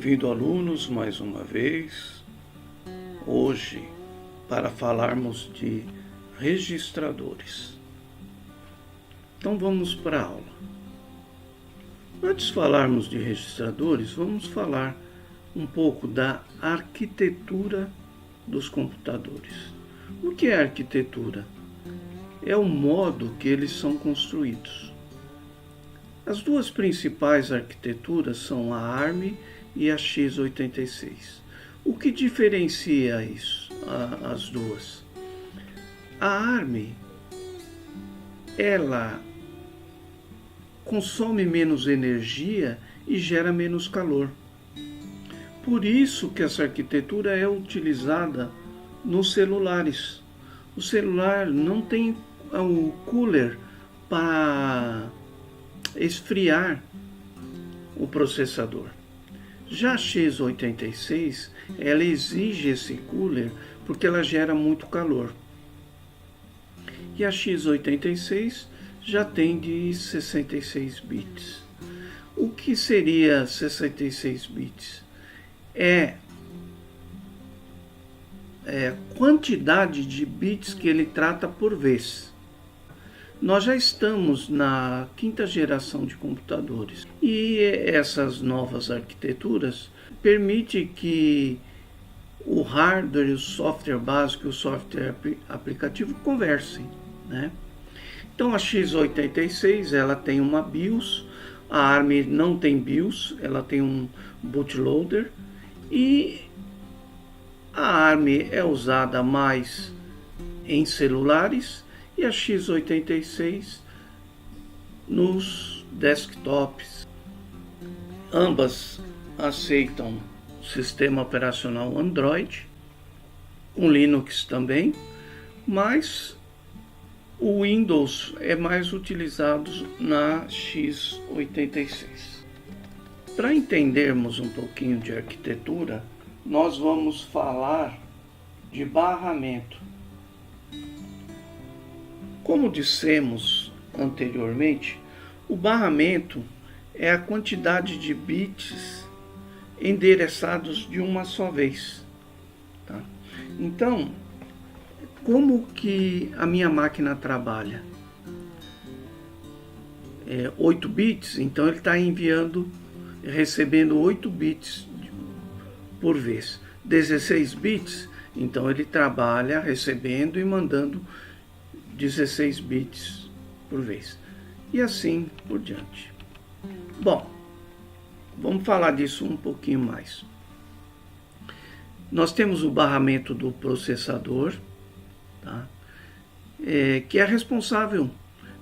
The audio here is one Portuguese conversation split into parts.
Bem-vindo, alunos, mais uma vez. Hoje, para falarmos de registradores. Então, vamos para a aula. Antes de falarmos de registradores, vamos falar um pouco da arquitetura dos computadores. O que é arquitetura? É o modo que eles são construídos. As duas principais arquiteturas são a ARM e a x86. O que diferencia isso, as duas? A ARM, ela consome menos energia e gera menos calor. Por isso que essa arquitetura é utilizada nos celulares. O celular não tem o cooler para esfriar o processador. Já a x86, ela exige esse cooler porque ela gera muito calor. E a x86 já tem de 66 bits. O que seria 66 bits? É a quantidade de bits que ele trata por vez. Nós já estamos na 5ª geração de computadores e essas novas arquiteturas permitem que o hardware e o software básico e o software aplicativo conversem, né? Então a x86 ela tem uma BIOS, a ARM não tem BIOS, ela tem um bootloader e a ARM é usada mais em celulares e a x86 nos desktops. Ambas aceitam o sistema operacional Android, com Linux também, mas o Windows é mais utilizado na x86. Para entendermos um pouquinho de arquitetura, nós vamos falar de barramento. Como dissemos anteriormente, o barramento é a quantidade de bits endereçados de uma só vez. Tá? Então, como que a minha máquina trabalha? 8 bits, então ele está recebendo 8 bits por vez. 16 bits, então ele trabalha recebendo e mandando 16 bits por vez. E assim por diante. Bom, vamos falar disso um pouquinho mais. Nós temos o barramento do processador, tá? Que é responsável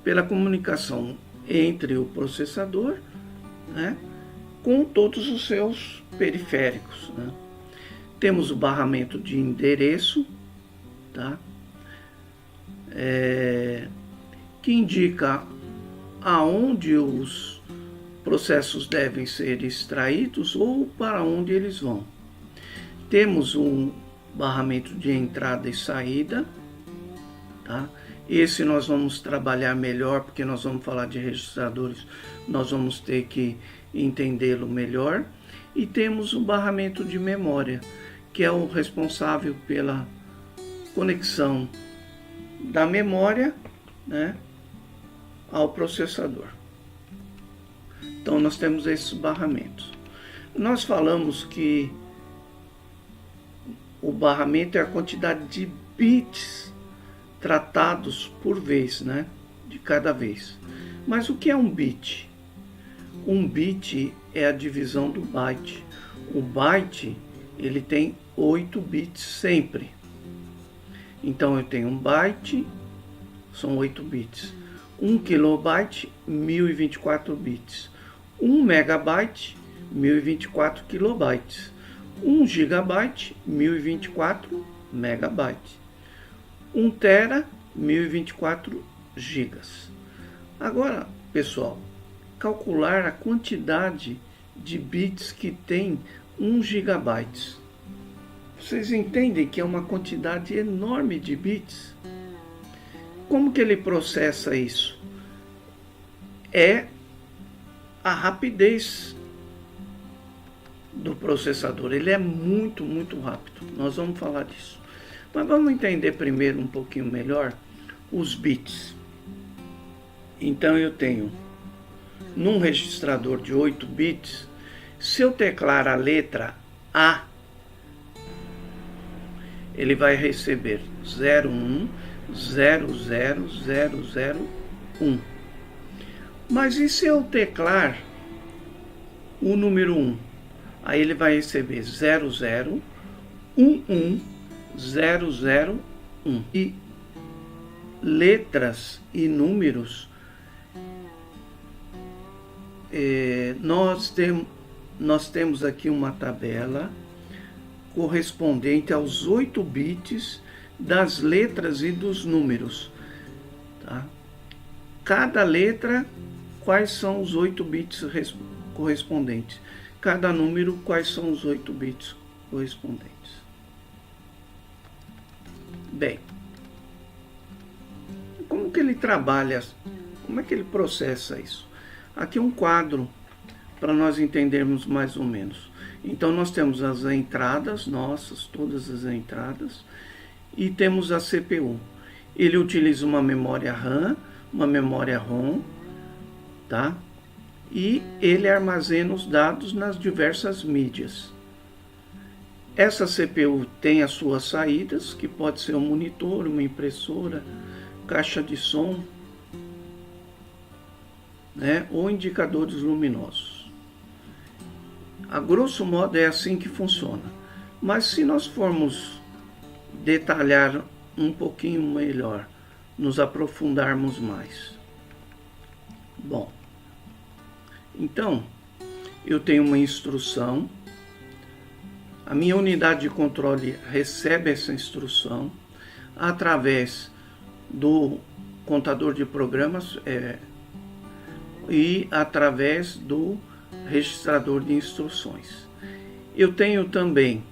pela comunicação entre o processador, né, com todos os seus periféricos, né? Temos o barramento de endereço, tá? Que indica aonde os processos devem ser extraídos ou para onde eles vão. Temos um barramento de entrada e saída, tá? Esse nós vamos trabalhar melhor, porque nós vamos falar de registradores, nós vamos ter que entendê-lo melhor. E temos o barramento de memória, que é o responsável pela conexão da memória, né, ao processador. Então nós temos esses barramentos. Nós falamos que o barramento é a quantidade de bits tratados por vez, né, de cada vez. Mas o que é um bit? Um bit é a divisão do byte. O byte, ele tem 8 bits sempre. Então eu tenho um byte, são 8 bits. 1 kilobyte, 1024 bits. 1 megabyte, 1024 kilobytes. 1 gigabyte, 1024 megabytes. 1 tera, 1024 gigas. Agora, pessoal, calcular a quantidade de bits que tem 1 gigabyte. Vocês entendem que é uma quantidade enorme de bits? Como que ele processa isso? É a rapidez do processador. Ele é muito, muito rápido. Nós vamos falar disso. Mas vamos entender primeiro um pouquinho melhor os bits. Então eu tenho, num registrador de 8 bits, se eu teclar a letra A, ele vai receber 01, 00, 001. Mas e se eu teclar o número 1? Aí ele vai receber 00, 11, 001. E letras e números, nós temos aqui uma tabela correspondente aos 8 bits das letras e dos números. Tá? Cada letra, quais são os 8 bits correspondentes. Cada número, quais são os 8 bits correspondentes. Bem, como que ele trabalha? Como é que ele processa isso? Aqui um quadro para nós entendermos mais ou menos. Então nós temos as entradas nossas, todas as entradas, e temos a CPU. Ele utiliza uma memória RAM, uma memória ROM, tá? E ele armazena os dados nas diversas mídias. Essa CPU tem as suas saídas, que pode ser um monitor, uma impressora, caixa de som, né, ou indicadores luminosos. A grosso modo é assim que funciona. Mas se nós formos detalhar um pouquinho melhor, nos aprofundarmos mais. Bom, então eu tenho uma instrução, a minha unidade de controle recebe essa instrução através do contador de programas e através do registrador de instruções. Eu tenho também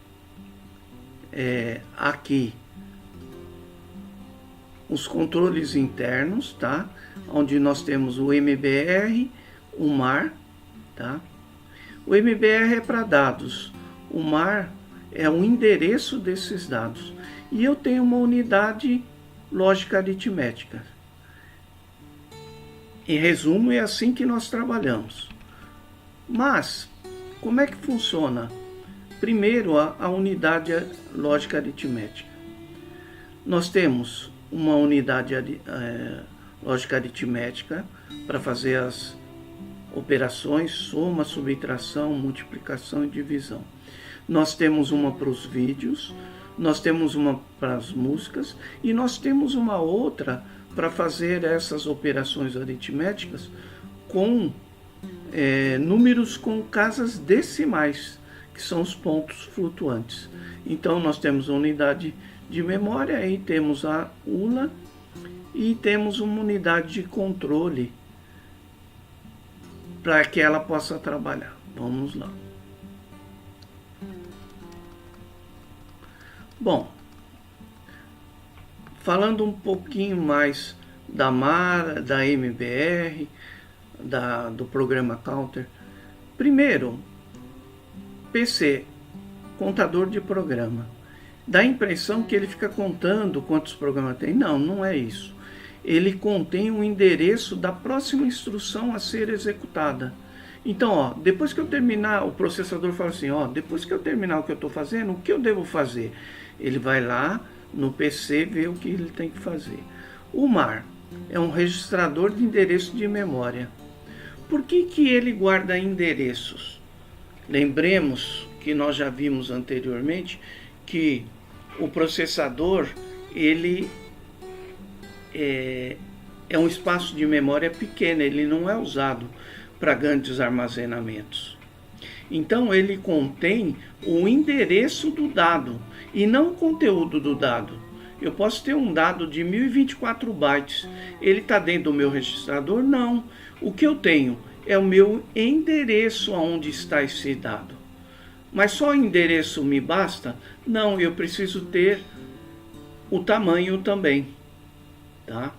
aqui os controles internos, tá? Onde nós temos o MBR, o MAR, tá? O MBR é para dados, o MAR é o endereço desses dados. E eu tenho uma unidade lógica aritmética. Em resumo, é assim que nós trabalhamos. Mas, como é que funciona? Primeiro, a unidade lógica aritmética. Nós temos uma unidade lógica aritmética para fazer as operações, soma, subtração, multiplicação e divisão. Nós temos uma para os vídeos, nós temos uma para as músicas e nós temos uma outra para fazer essas operações aritméticas com números com casas decimais, que são os pontos flutuantes. Então nós temos a unidade de memória, e temos a ULA e temos uma unidade de controle para que ela possa trabalhar. Vamos lá. Bom, falando um pouquinho mais da MAR, da MBR, do programa Counter. Primeiro, PC, contador de programa. Dá a impressão que ele fica contando quantos programas tem. Não, não é isso. Ele contém o endereço da próxima instrução a ser executada. Então, ó, depois que eu terminar, o processador fala assim, ó, depois que eu terminar o que eu estou fazendo, o que eu devo fazer? Ele vai lá no PC ver o que ele tem que fazer. O MAR é um registrador de endereço de memória. Por que ele guarda endereços? Lembremos que nós já vimos anteriormente que o processador ele é um espaço de memória pequeno, ele não é usado para grandes armazenamentos. Então ele contém o endereço do dado e não o conteúdo do dado. Eu posso ter um dado de 1024 bytes, ele está dentro do meu registrador? Não. O que eu tenho é o meu endereço onde está esse dado. Mas só o endereço me basta? Não, eu preciso ter o tamanho também. Tá?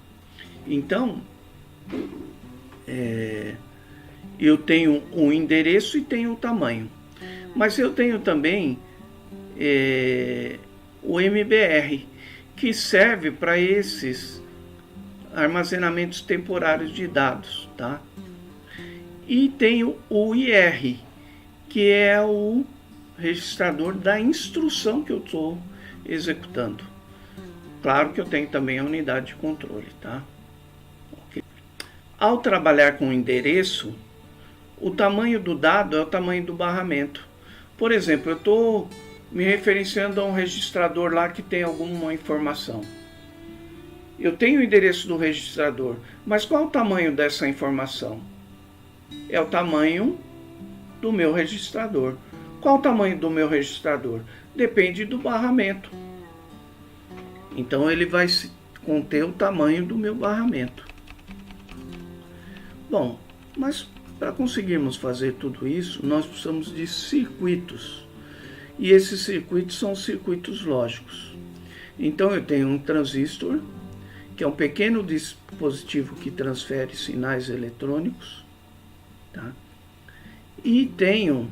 Então, eu tenho um endereço e tenho o tamanho. Mas eu tenho também o MBR, que serve para esses armazenamentos temporários de dados, tá? E tenho o IR, que é o registrador da instrução que eu estou executando. Claro que eu tenho também a unidade de controle, tá? Okay. Ao trabalhar com endereço, o tamanho do dado é o tamanho do barramento. Por exemplo, eu estou me referenciando a um registrador lá que tem alguma informação. Eu tenho o endereço do registrador, mas qual é o tamanho dessa informação? É o tamanho do meu registrador. Qual o tamanho do meu registrador? Depende do barramento. Então ele vai conter o tamanho do meu barramento. Bom, mas para conseguirmos fazer tudo isso, nós precisamos de circuitos. E esses circuitos são circuitos lógicos. Então eu tenho um transistor, que é um pequeno dispositivo que transfere sinais eletrônicos, tá? E tenho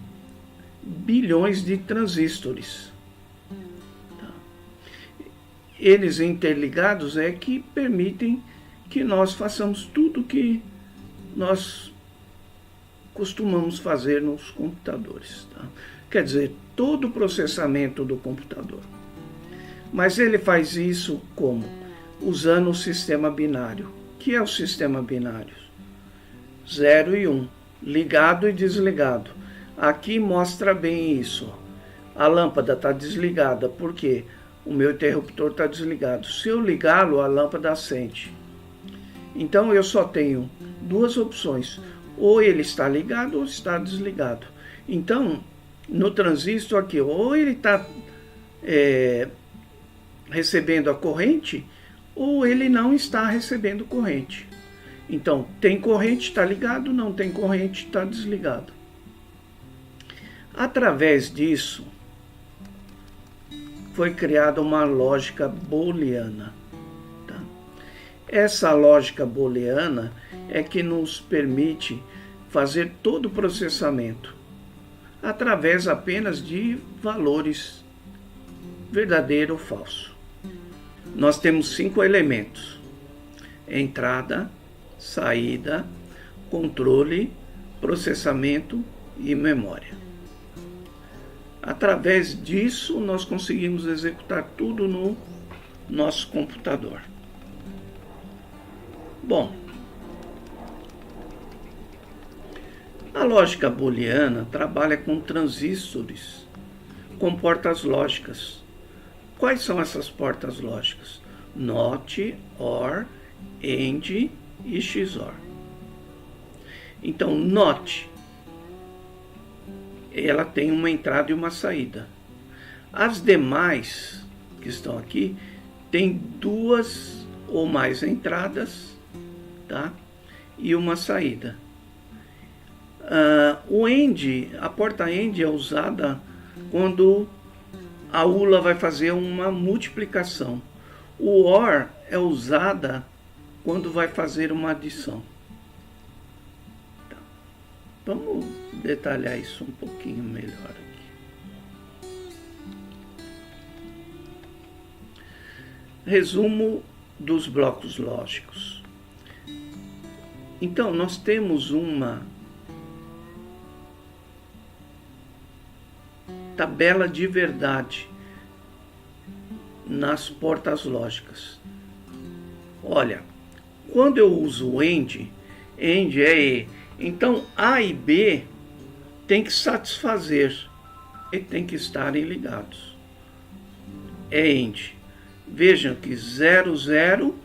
bilhões de transistores. Tá? Eles interligados é que permitem que nós façamos tudo que nós costumamos fazer nos computadores. Tá? Quer dizer, todo o processamento do computador. Mas ele faz isso como? Usando o sistema binário. O que é o sistema binário? 0 e 1, ligado e desligado. Aqui mostra bem isso. A lâmpada está desligada, porque o meu interruptor está desligado. Se eu ligá-lo, a lâmpada acende. Então eu só tenho duas opções. Ou ele está ligado ou está desligado. Então, no transistor aqui, ou ele está recebendo a corrente, ou ele não está recebendo corrente. Então, tem corrente, está ligado, não tem corrente, está desligado. Através disso, foi criada uma lógica booleana. Tá? Essa lógica booleana é que nos permite fazer todo o processamento através apenas de valores verdadeiro ou falso. Nós temos 5 elementos: entrada, saída, controle, processamento e memória. Através disso, nós conseguimos executar tudo no nosso computador. Bom, a lógica booleana trabalha com transistores, com portas lógicas. Quais são essas portas lógicas? NOT, OR, AND e XOR. Então, NOT, ela tem uma entrada e uma saída. As demais que estão aqui têm 2 ou mais entradas, tá? E uma saída. O AND, a porta AND é usada quando a ULA vai fazer uma multiplicação. O OR é usada quando vai fazer uma adição. Tá. Vamos detalhar isso um pouquinho melhor aqui. Resumo dos blocos lógicos. Então, nós temos uma tabela de verdade nas portas lógicas. Olha, quando eu uso o AND é E. Então, A e B tem que satisfazer e tem que estarem ligados. É AND. Vejam que 0, 0,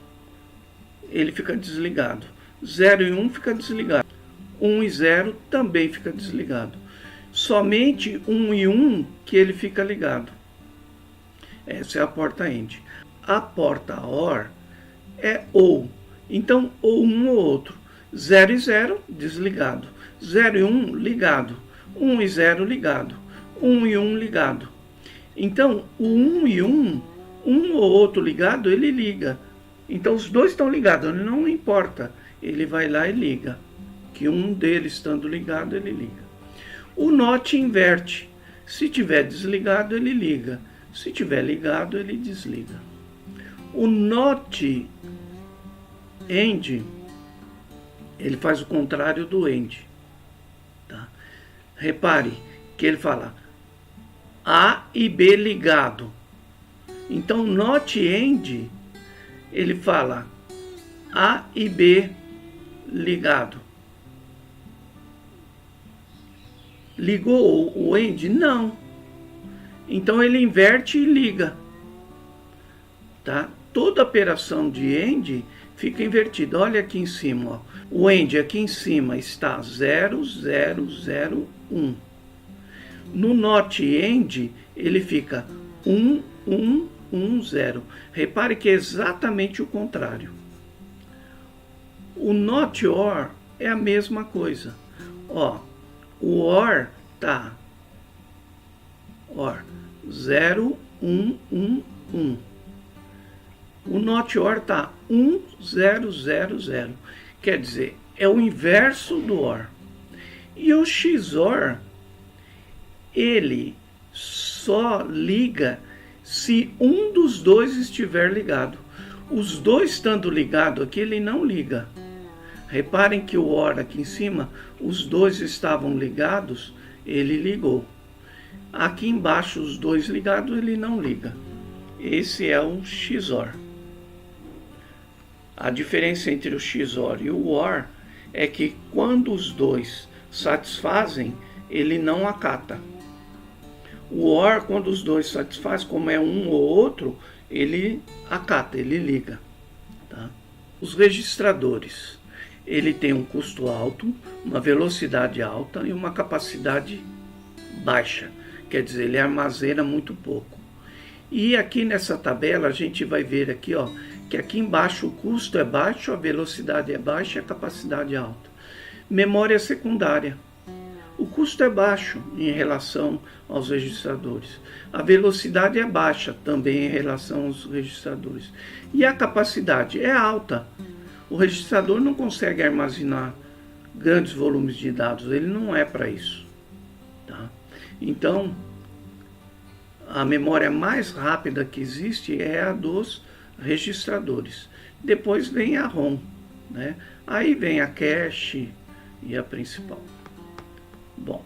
ele fica desligado. 0 e 1 fica desligado. 1 e 0 também fica desligado. Somente 1 e 1 que ele fica ligado. Essa é a porta AND. A porta OR é OU. Então, ou um ou outro. 0 e 0, desligado. 0 e 1, ligado. 1 e 0, ligado. 1 e 1, ligado. Então, o 1 e 1, um ou outro ligado, ele liga. Então, os dois estão ligados, não importa. Ele vai lá e liga. Que um deles estando ligado, ele liga. O NOT inverte. Se tiver desligado, ele liga. Se tiver ligado, ele desliga. O NOT END, ele faz o contrário do END. Tá? Repare que ele fala A e B ligado. Então, NOT END, ele fala A e B ligado. Ligou o END? Não. Então ele inverte e liga. Tá? Toda operação de END fica invertida. Olha aqui em cima. Ó. O END aqui em cima está 0, 0, 0, 1. No NOT END ele fica 1, 1, 1, 0. Repare que é exatamente o contrário. O NOT OR é a mesma coisa. Ó, o OR tá OR 0, 1, 1, 1. O NOT OR tá 1, 0, 0, 0. Quer dizer, é o inverso do OR. E o XOR, ele só liga se um dos dois estiver ligado. Os dois estando ligados aqui, ele não liga. Reparem que o OR aqui em cima, os dois estavam ligados, ele ligou. Aqui embaixo, os dois ligados, ele não liga. Esse é o XOR. A diferença entre o XOR e o OR é que quando os dois satisfazem, ele não acata. O OR, quando os dois satisfazem, como é um ou outro, ele acata, ele liga. Tá? Os registradores. Ele tem um custo alto, uma velocidade alta e uma capacidade baixa. Quer dizer, ele armazena muito pouco. E aqui nessa tabela a gente vai ver aqui, ó, que aqui embaixo o custo é baixo, a velocidade é baixa e a capacidade é alta. Memória secundária. O custo é baixo em relação aos registradores. A velocidade é baixa também em relação aos registradores. E a capacidade é alta. O registrador não consegue armazenar grandes volumes de dados, ele não é para isso. Tá? Então, a memória mais rápida que existe é a dos registradores. Depois vem a ROM, né? Aí vem a cache e a principal. Bom,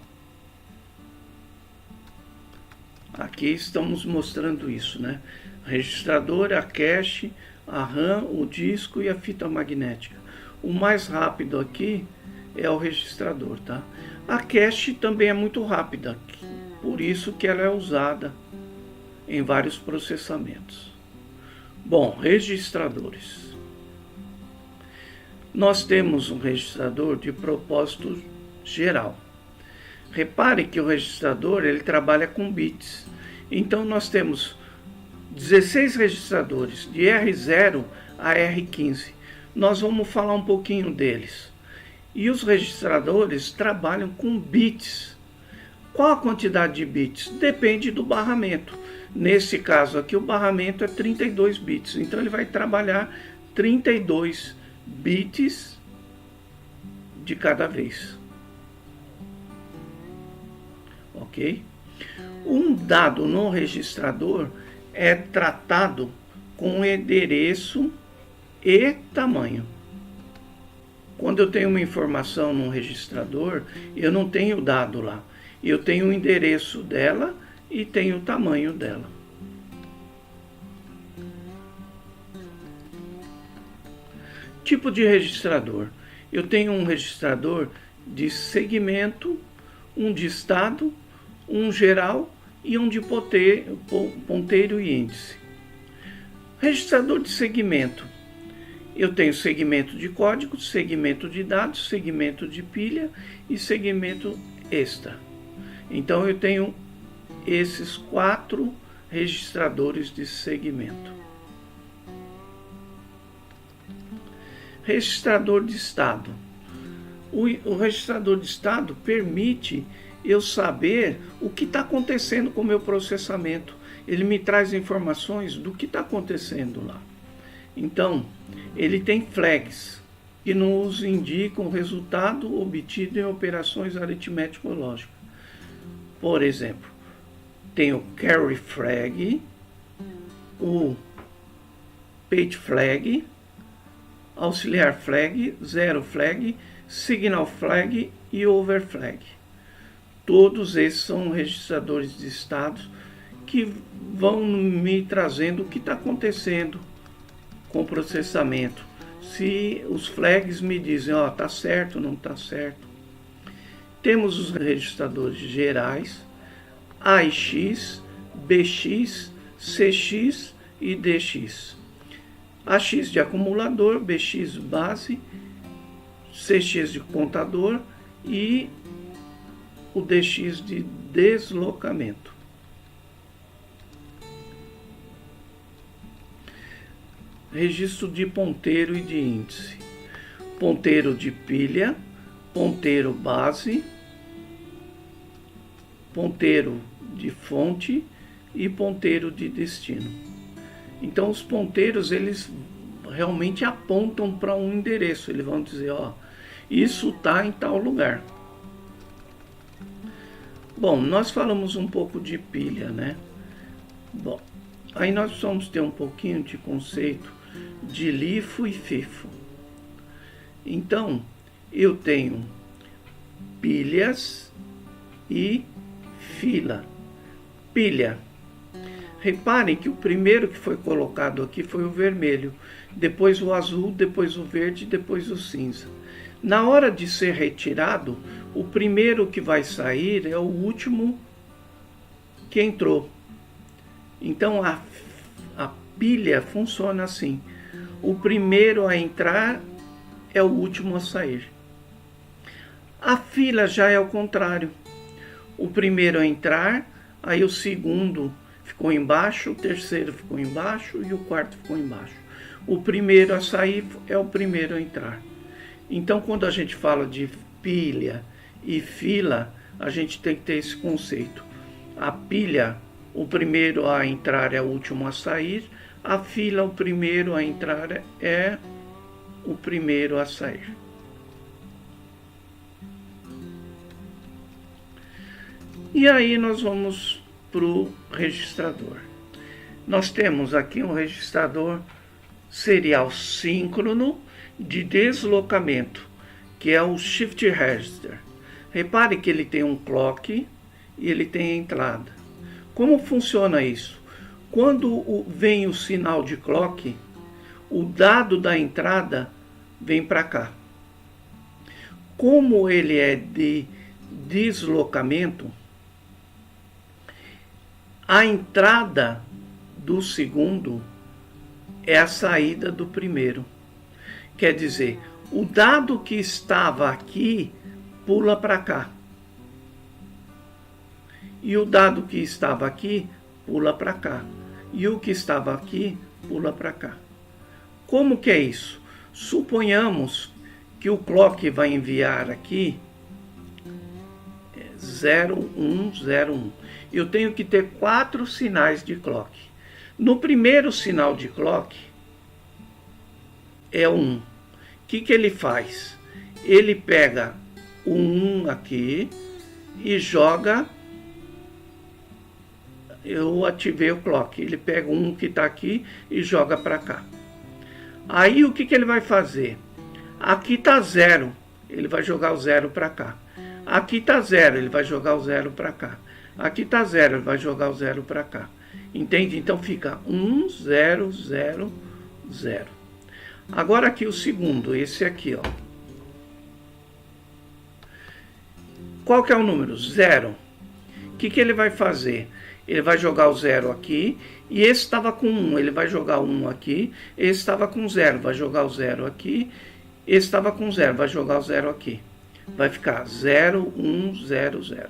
aqui estamos mostrando isso, né? Registrador, a cache, a RAM, o disco e a fita magnética. O mais rápido aqui é o registrador, tá? A cache também é muito rápida, por isso que ela é usada em vários processamentos. Bom, registradores. Nós temos um registrador de propósito geral. Repare que o registrador ele trabalha com bits. Então nós temos 16 registradores de R0 a R15. Nós vamos falar um pouquinho deles. E os registradores trabalham com bits. Qual a quantidade de bits? Depende do barramento. Nesse caso aqui o barramento é 32 bits. Então ele vai trabalhar 32 bits de cada vez. Ok? Um dado no registrador é tratado com endereço e tamanho. Quando eu tenho uma informação no registrador, eu não tenho o dado lá. Eu tenho o endereço dela e tenho o tamanho dela. Tipo de registrador. Eu tenho um registrador de segmento, um de estado, um geral e um de ponteiro e índice. Registrador de segmento. Eu tenho segmento de código, segmento de dados, segmento de pilha e segmento extra. Então eu tenho esses 4 registradores de segmento. Registrador de estado. O registrador de estado permite eu saber o que está acontecendo com o meu processamento. Ele me traz informações do que está acontecendo lá. Então, ele tem flags que nos indicam o resultado obtido em operações aritmético-lógicas. Por exemplo, tem o carry flag, o page flag, auxiliar flag, zero flag, signal flag e over flag. Todos esses são registradores de estados que vão me trazendo o que está acontecendo com o processamento. Se os flags me dizem, ó, tá certo, não tá certo. Temos os registradores gerais, AX, BX, CX e DX. AX de acumulador, BX base, CX de contador e o DX de deslocamento. Registro de ponteiro e de índice. Ponteiro de pilha, ponteiro base, ponteiro de fonte e ponteiro de destino. Então os ponteiros, eles realmente apontam para um endereço. Eles vão dizer, ó, isso está em tal lugar. Bom, nós falamos um pouco de pilha, né? Bom, aí nós vamos ter um pouquinho de conceito de LIFO e FIFO. Então, eu tenho pilhas e fila. Pilha. Reparem que o primeiro que foi colocado aqui foi o vermelho, depois o azul, depois o verde, depois o cinza. Na hora de ser retirado, o primeiro que vai sair é o último que entrou. Então a pilha funciona assim. O primeiro a entrar é o último a sair. A fila já é o contrário. O primeiro a entrar, aí o segundo ficou embaixo, o terceiro ficou embaixo e o quarto ficou embaixo. O primeiro a sair é o primeiro a entrar. Então, quando a gente fala de pilha e fila, a gente tem que ter esse conceito. A pilha, o primeiro a entrar é o último a sair. A fila, o primeiro a entrar é o primeiro a sair. E aí nós vamos para o registrador. Nós temos aqui um registrador serial síncrono de deslocamento, que é o Shift Register. Repare que ele tem um clock e ele tem a entrada. Como funciona isso? Quando vem o sinal de clock, o dado da entrada vem para cá. Como ele é de deslocamento, a entrada do segundo é a saída do primeiro. Quer dizer, o dado que estava aqui pula para cá. E o dado que estava aqui pula para cá. E o que estava aqui pula para cá. Como que é isso? Suponhamos que o clock vai enviar aqui 0101. Eu tenho que ter 4 sinais de clock. No primeiro sinal de clock é 1. O que ele faz? Ele pega o 1 aqui e joga. Eu ativei o clock. Ele pega o 1 que está aqui e joga para cá. Aí o que ele vai fazer? Aqui está 0. Ele vai jogar o 0 para cá. Aqui está 0. Ele vai jogar o 0 para cá. Aqui está 0. Ele vai jogar o 0 para cá. Entende? Então fica 1, 0, 0, 0. Agora aqui o segundo, esse aqui, ó. Qual que é o número? 0. O que ele vai fazer? Ele vai jogar o 0 aqui, e esse estava com 1, ele vai jogar o 1 aqui, esse estava com 0, vai jogar o 0 aqui, esse estava com 0, vai jogar o 0 aqui. Vai ficar 0, 1, 0, 0.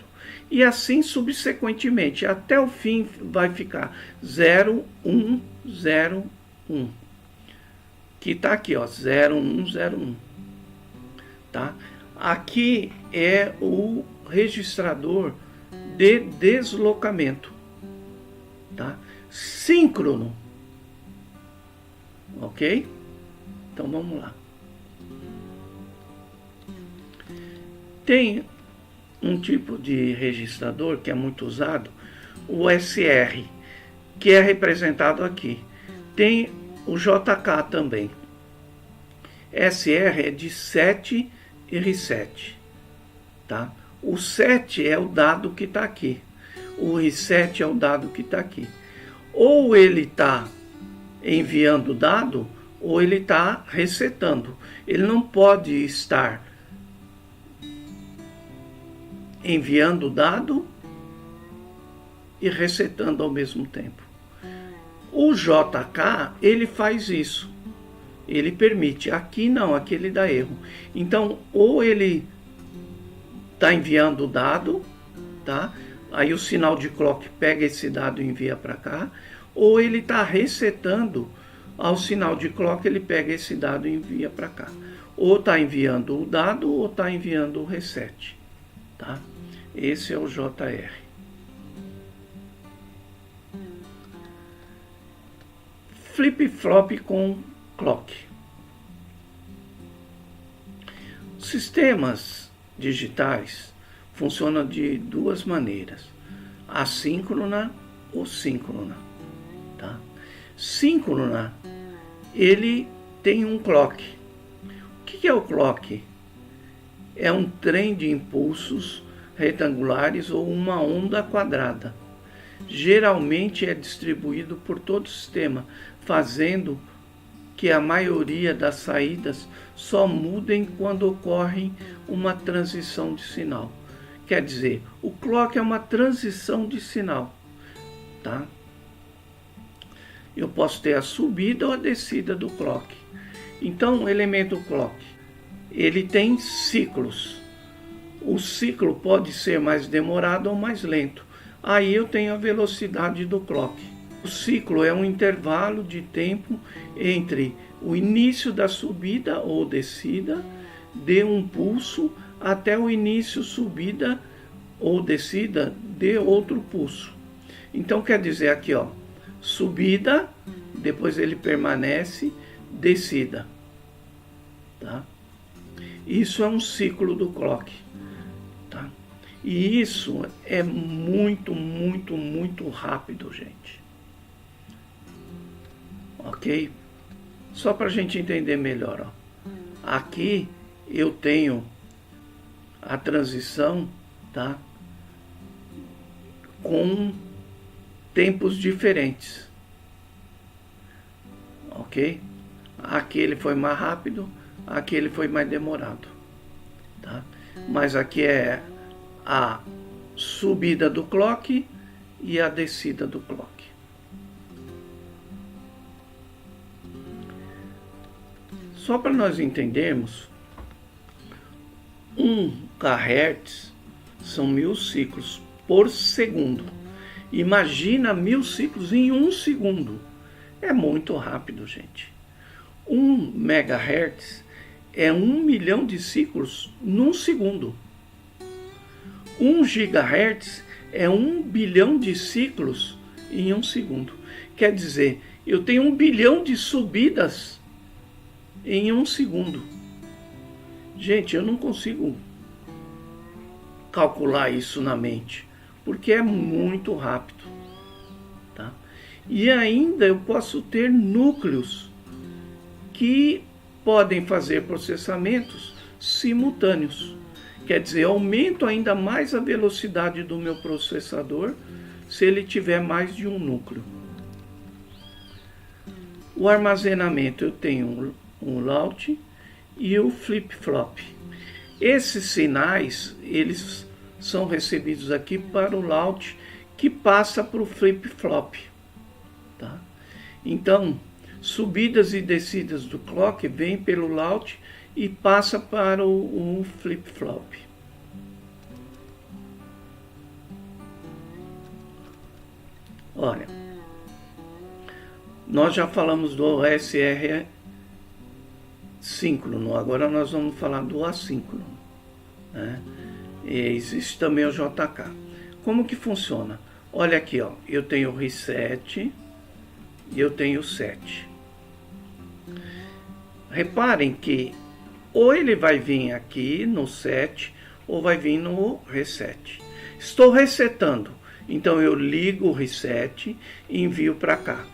E assim subsequentemente, até o fim vai ficar 0, 1, 0, 1. Que está aqui, ó, 0, 1, 0, 1. Tá? Aqui é o registrador de deslocamento. Tá? Síncrono. Ok? Então vamos lá. Tem um tipo de registrador que é muito usado, o SR, que é representado aqui. Tem o JK também. SR é de 7 e reset, tá? O 7 é o dado que está aqui. O reset é o dado que está aqui. Ou ele está enviando o dado, ou ele está resetando. Ele não pode estar enviando o dado e resetando ao mesmo tempo. O JK, ele faz isso. Ele permite. Aqui não, aqui ele dá erro. Então, ou ele está enviando o dado, tá? Aí o sinal de clock pega esse dado e envia para cá, ou ele está resetando, ao sinal de clock ele pega esse dado e envia para cá. Ou está enviando o dado ou está enviando o reset, tá? Esse é o JR. Flip-flop com clock. Sistemas digitais funcionam de duas maneiras: assíncrona ou síncrona, tá? Síncrona, ele tem um clock. O que é o clock? É um trem de impulsos retangulares ou uma onda quadrada. Geralmente é distribuído por todo o sistema, fazendo que a maioria das saídas só mudem quando ocorre uma transição de sinal. Quer dizer, o clock é uma transição de sinal, tá? Eu posso ter a subida ou a descida do clock. Então, o elemento clock, ele tem ciclos. O ciclo pode ser mais demorado ou mais lento. Aí eu tenho a velocidade do clock. O ciclo é um intervalo de tempo entre o início da subida ou descida de um pulso até o início subida ou descida de outro pulso. Então quer dizer aqui, ó, subida, depois ele permanece, descida, tá? Isso é um ciclo do clock, tá? E isso é muito, muito, muito rápido, gente. Ok? Só para a gente entender melhor, ó. Aqui eu tenho a transição, tá? Com tempos diferentes. Ok? Aqui ele foi mais rápido, aqui ele foi mais demorado, tá? Mas aqui é a subida do clock e a descida do clock. Só para nós entendermos, 1 kHz são 1000 ciclos por segundo. Imagina 1000 ciclos em 1 segundo. É muito rápido, gente. 1 MHz é 1 milhão de ciclos num segundo. 1 GHz é 1 bilhão de ciclos em 1 segundo. Quer dizer, eu tenho 1 bilhão de subidas em 1 segundo. Gente, eu não consigo calcular isso na mente, porque é muito rápido, tá? E ainda eu posso ter núcleos que podem fazer processamentos simultâneos. Quer dizer, aumento ainda mais a velocidade do meu processador se ele tiver mais de um núcleo. O armazenamento, eu tenho um launch e o flip-flop. Esses sinais, eles são recebidos aqui para o launch, que passa para o flip-flop, tá? Então, subidas e descidas do clock vêm pelo launch e passa para o flip-flop. Olha, nós já falamos do SR síncrono, agora nós vamos falar do assíncrono, né? E existe também o JK. Como que funciona? Olha aqui, ó, eu tenho reset e eu tenho set. Reparem que ou ele vai vir aqui no set, ou vai vir no reset. Estou resetando, então eu ligo o reset e envio para cá.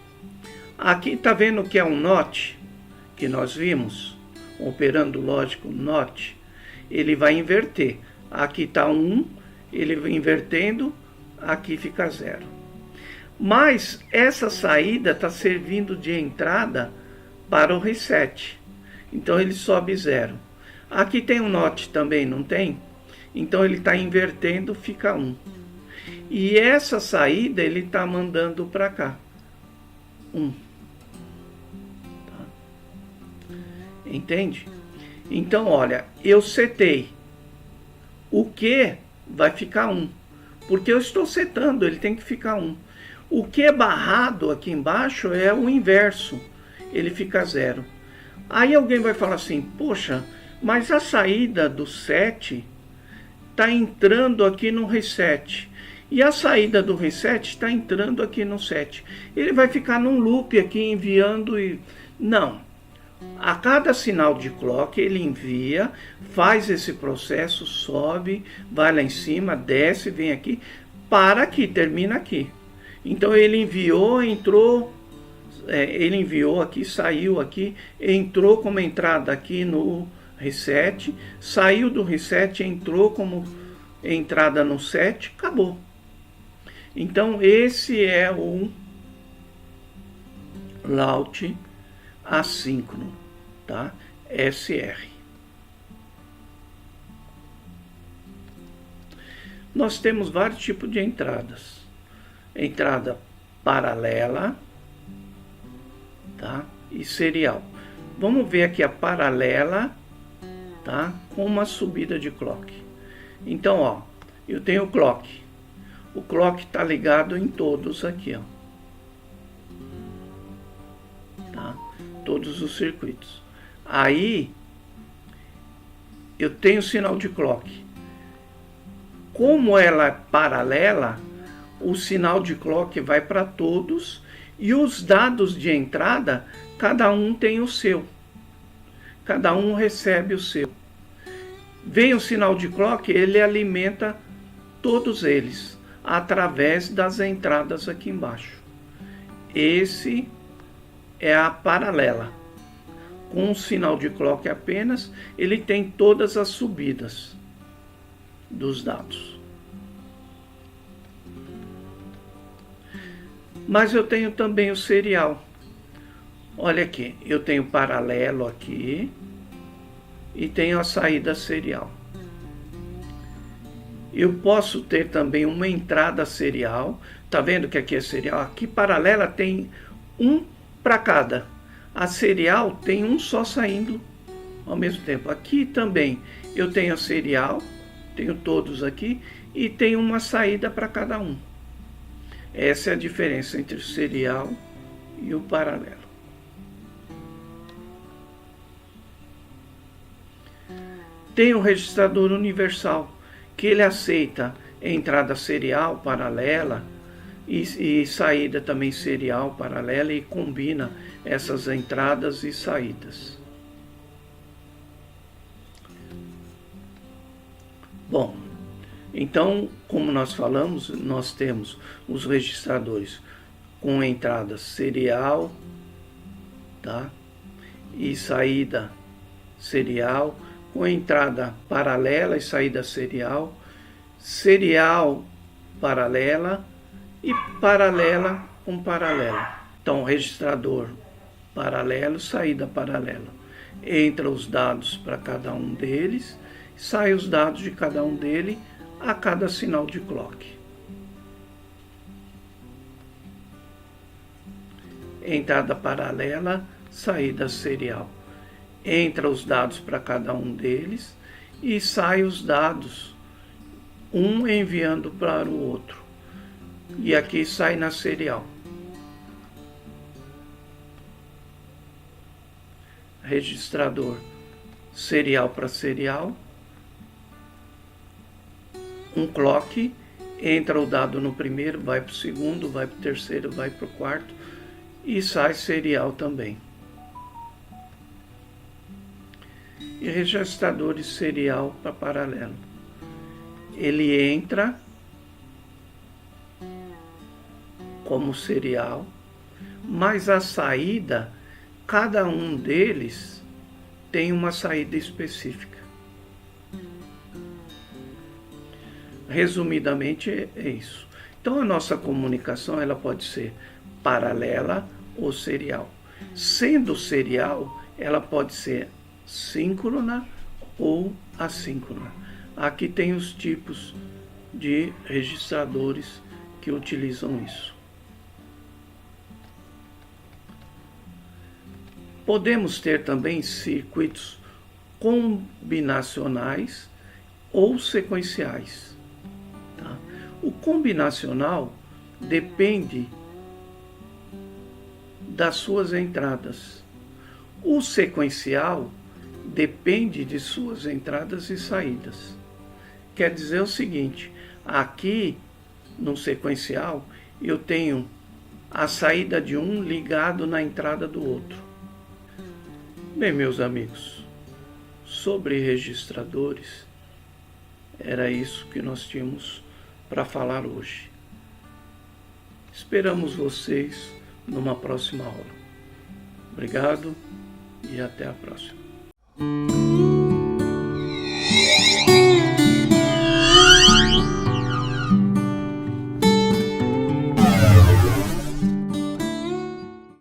Aqui está vendo que é um NOT, que nós vimos, operando lógico NOT, ele vai inverter. Aqui está 1, ele vai invertendo, aqui fica 0. Mas essa saída está servindo de entrada para o reset. Então ele sobe 0. Aqui tem um NOT também, não tem? Então ele está invertendo, fica 1. E essa saída ele está mandando para cá. 1. Tá? Entende? Então, olha, eu setei. O Q vai ficar 1. Porque eu estou setando, ele tem que ficar 1. O Q barrado aqui embaixo é o inverso. Ele fica 0. Aí alguém vai falar assim, poxa, mas a saída do set está entrando aqui no reset. E a saída do reset está entrando aqui no set. Ele vai ficar num loop aqui enviando e... Não. A cada sinal de clock ele envia, faz esse processo, sobe, vai lá em cima, desce, vem aqui, para aqui, termina aqui. Então ele enviou, entrou, ele enviou aqui, saiu aqui, entrou como entrada aqui no reset, saiu do reset, entrou como entrada no set, acabou. Então esse é o layout assíncrono, tá? SR. Nós temos vários tipos de entradas. Entrada paralela, tá? E serial. Vamos ver aqui a paralela, tá? Com uma subida de clock. Então, ó, eu tenho o clock. O clock está ligado em todos aqui, ó. Tá? Todos os circuitos. Aí eu tenho sinal de clock. Como ela é paralela, o sinal de clock vai para todos e os dados de entrada, cada um tem o seu. Cada um recebe o seu. Vem o sinal de clock, ele alimenta todos eles através das entradas aqui embaixo. Esse é a paralela. Com um sinal de clock apenas, ele tem todas as subidas dos dados. Mas eu tenho também o serial. Olha aqui, eu tenho paralelo aqui e tenho a saída serial. Eu posso ter também uma entrada serial. Tá vendo que aqui é serial? Aqui paralela tem um para cada. A serial tem um só saindo ao mesmo tempo. Aqui também eu tenho a serial, tenho todos aqui, e tenho uma saída para cada um. Essa é a diferença entre o serial e o paralelo. Tem o registrador universal, que ele aceita entrada serial, paralela, e saída também serial, paralela, e combina essas entradas e saídas. Bom, então, como nós falamos, nós temos os registradores com entrada serial, tá? E saída serial, com entrada paralela e saída serial, serial paralela e paralela com paralela. Então, registrador paralelo, saída paralela. Entra os dados para cada um deles, sai os dados de cada um deles a cada sinal de clock. Entrada paralela, saída serial. Entra os dados para cada um deles e sai os dados, um enviando para o outro. E aqui sai na serial. Registrador serial para serial. Um clock, entra o dado no primeiro, vai para o segundo, vai para o terceiro, vai para o quarto e sai serial também. E registradores serial para paralelo. ele entra como serial, mas a saída, cada um deles tem uma saída específica. Resumidamente é isso. Então a nossa comunicação ela pode ser paralela ou serial. Sendo serial, ela pode ser síncrona ou assíncrona. Aqui tem os tipos de registradores que utilizam isso. Podemos ter também circuitos combinacionais ou sequenciais. Tá? O combinacional depende das suas entradas. O sequencial depende de suas entradas e saídas. Quer dizer o seguinte, aqui no sequencial eu tenho a saída de um ligado na entrada do outro. Bem, meus amigos, sobre registradores, era isso que nós tínhamos para falar hoje. Esperamos vocês numa próxima aula. Obrigado e até a próxima.